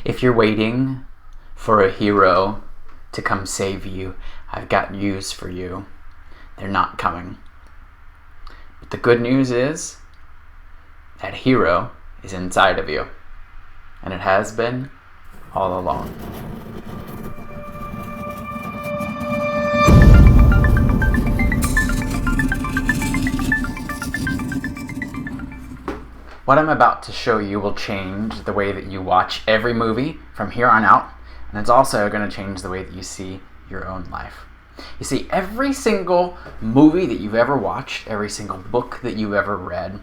If you're waiting for a hero to come save you, I've got news for you. They're not coming. But the good news is that hero is inside of you, and it has been all along. What I'm about to show you will change the way that you watch every movie from here on out, and it's also going to change the way that you see your own life. You see, every single movie that you've ever watched, every single book that you've ever read,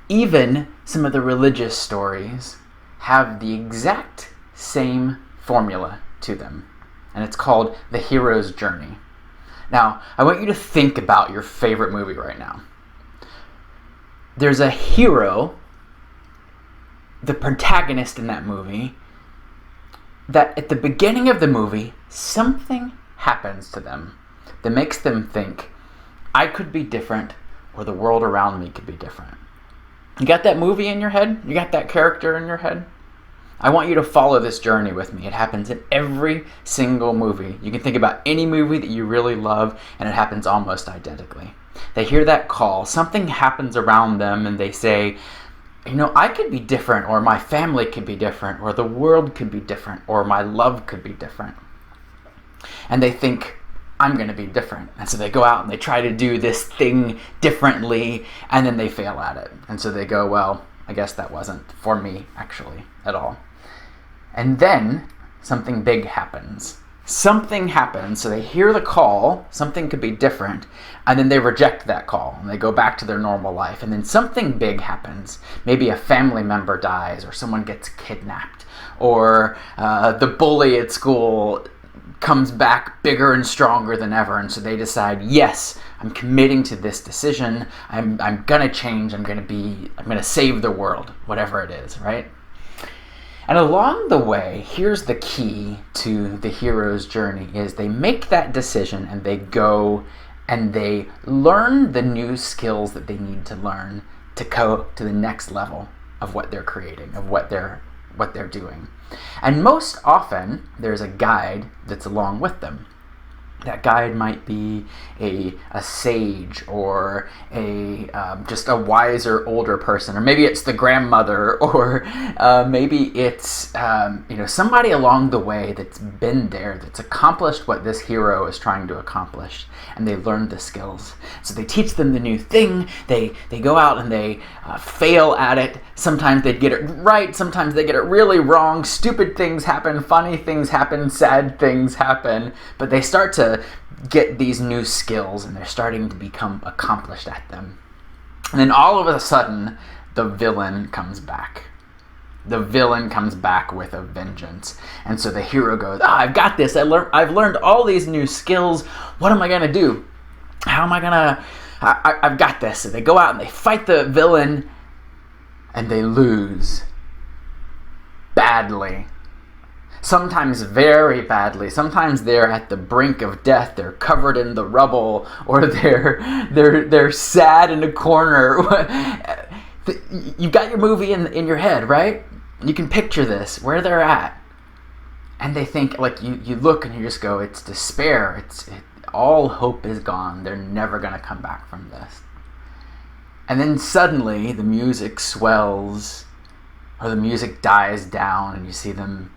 even some of the religious stories, have the exact same formula to them, and it's called the hero's journey. Now, I want you to think about your favorite movie right now. There's a hero, the protagonist in that movie, that at the beginning of the movie, something happens to them that makes them think, I could be different, or the world around me could be different. You got that movie in your head? You got that character in your head? I want you to follow this journey with me. It happens in every single movie. You can think about any movie that you really love, and it happens almost identically. They hear that call, something happens around them, and they say, I could be different, or my family could be different, or the world could be different, or my love could be different. And they think, I'm going to be different. And so they go out and they try to do this thing differently, and then they fail at it. And so they go, well, I guess that wasn't for me, actually, at all. And then something big happens. Something happens, so they hear the call, something could be different, and then they reject that call, and they go back to their normal life. And then something big happens. Maybe a family member dies, or someone gets kidnapped, or the bully at school comes back bigger and stronger than ever, and so they decide, yes, I'm committing to this decision, I'm gonna change, I'm gonna save the world, whatever it is, right? And along the way, here's the key to the hero's journey, is they make that decision and they go and they learn the new skills that they need to learn to go to the next level of what they're creating, of what they're doing. And most often, there's a guide that's along with them. That guide might be a sage, or just a wiser older person, or maybe it's the grandmother, or maybe it's somebody along the way that's been there, that's accomplished what this hero is trying to accomplish, and they learned the skills. So they teach them the new thing. They go out and they fail at it. Sometimes they get it right. Sometimes they get it really wrong. Stupid things happen. Funny things happen. Sad things happen. But they start to get these new skills, and they're starting to become accomplished at them. And then all of a sudden, the villain comes back. The villain comes back with a vengeance. And so the hero goes, I've got this. I've learned all these new skills. What am I going to do? How am I going to... I've got this. So they go out and they fight the villain, and they lose. Badly. Sometimes very badly. Sometimes they're at the brink of death. They're covered in the rubble, or they're sad in a corner. You've got your movie in your head, right? You can picture this, where they're at. And they think, like, you look and you just go, it's despair. All hope is gone. They're never going to come back from this. And then suddenly the music swells, or the music dies down, and you see them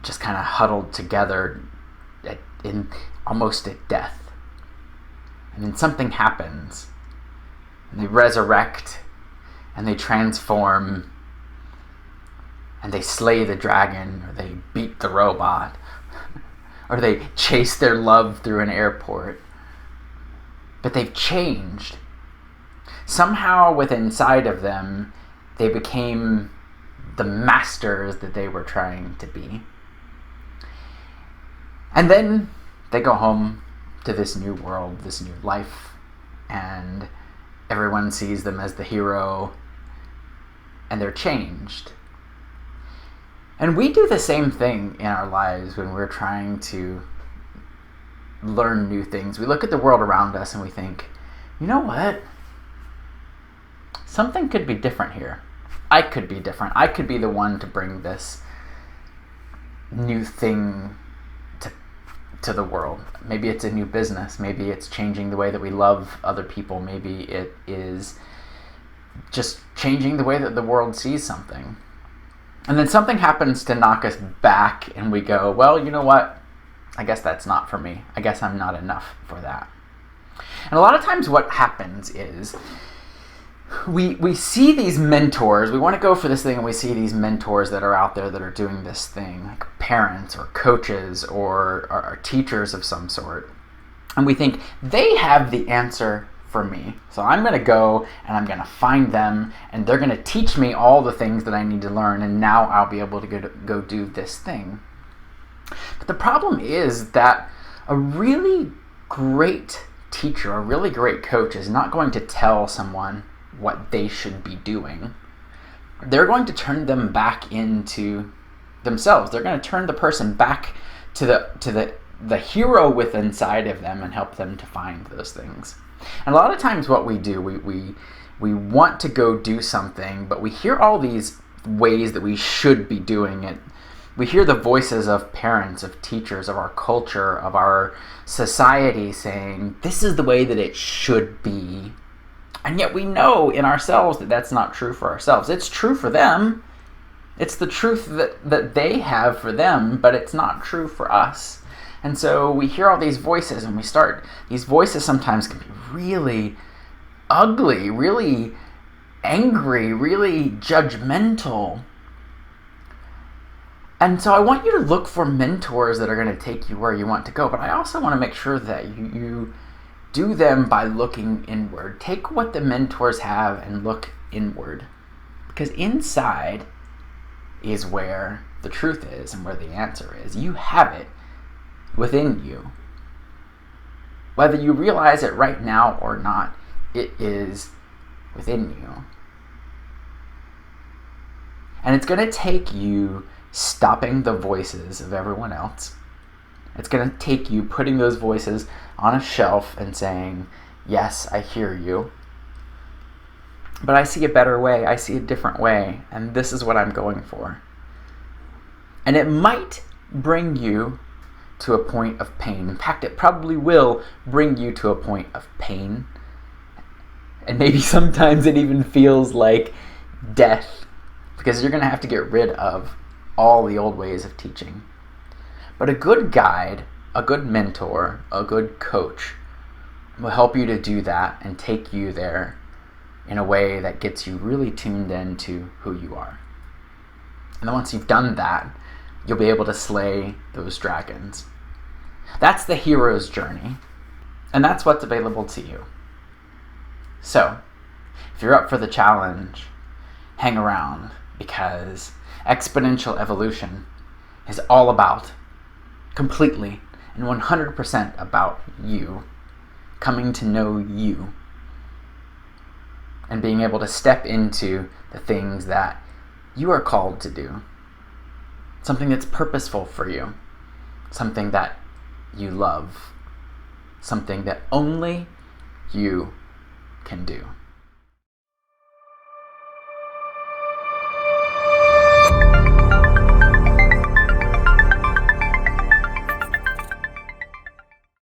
just kind of huddled together almost at death. And then something happens, and they resurrect, and they transform, and they slay the dragon, or they beat the robot, or they chase their love through an airport. But they've changed. Somehow within inside of them, they became the masters that they were trying to be. And then they go home to this new world, this new life, and everyone sees them as the hero, and they're changed. And we do the same thing in our lives when we're trying to learn new things. We look at the world around us and we think, you know what? Something could be different here. I could be different. I could be the one to bring this new thing to the world. Maybe it's a new business. Maybe it's changing the way that we love other people. Maybe it is just changing the way that the world sees something. And then something happens to knock us back and we go, well, you know what? I guess that's not for me. I guess I'm not enough for that. And a lot of times what happens is we see these mentors. We want to go for this thing and we see these mentors that are out there that are doing this thing, like parents or coaches or teachers of some sort. And we think they have the answer for me. So I'm going to go and I'm going to find them and they're going to teach me all the things that I need to learn, and now I'll be able to go do this thing. But the problem is that a really great teacher, a really great coach is not going to tell someone what they should be doing. They're going to turn them back into themselves. They're going to turn the person back to the hero within inside of them and help them to find those things. And a lot of times what we do, we want to go do something, but we hear all these ways that we should be doing it. We hear the voices of parents, of teachers, of our culture, of our society saying, this is the way that it should be. And yet we know in ourselves that that's not true for ourselves. It's true for them. It's the truth that they have for them, but it's not true for us. And so we hear all these voices and these voices sometimes can be really ugly, really angry, really judgmental. And so I want you to look for mentors that are going to take you where you want to go, but I also want to make sure that you do them by looking inward. Take what the mentors have and look inward, because inside is where the truth is and where the answer is. You have it within you. Whether you realize it right now or not, it is within you. And it's going to take you stopping the voices of everyone else. It's going to take you putting those voices on a shelf and saying, yes, I hear you, but I see a better way. I see a different way, and this is what I'm going for. And it might bring you to a point of pain. In fact, it probably will bring you to a point of pain. And maybe sometimes it even feels like death, because you're going to have to get rid of all the old ways of teaching. But a good guide, a good mentor, a good coach will help you to do that and take you there in a way that gets you really tuned into who you are. And then once you've done that, you'll be able to slay those dragons. That's the hero's journey, and that's what's available to you. So, if you're up for the challenge, hang around, because exponential evolution is all about, completely and 100% about you, coming to know you, and being able to step into the things that you are called to do. Something that's purposeful for you, something that you love, something that only you can do.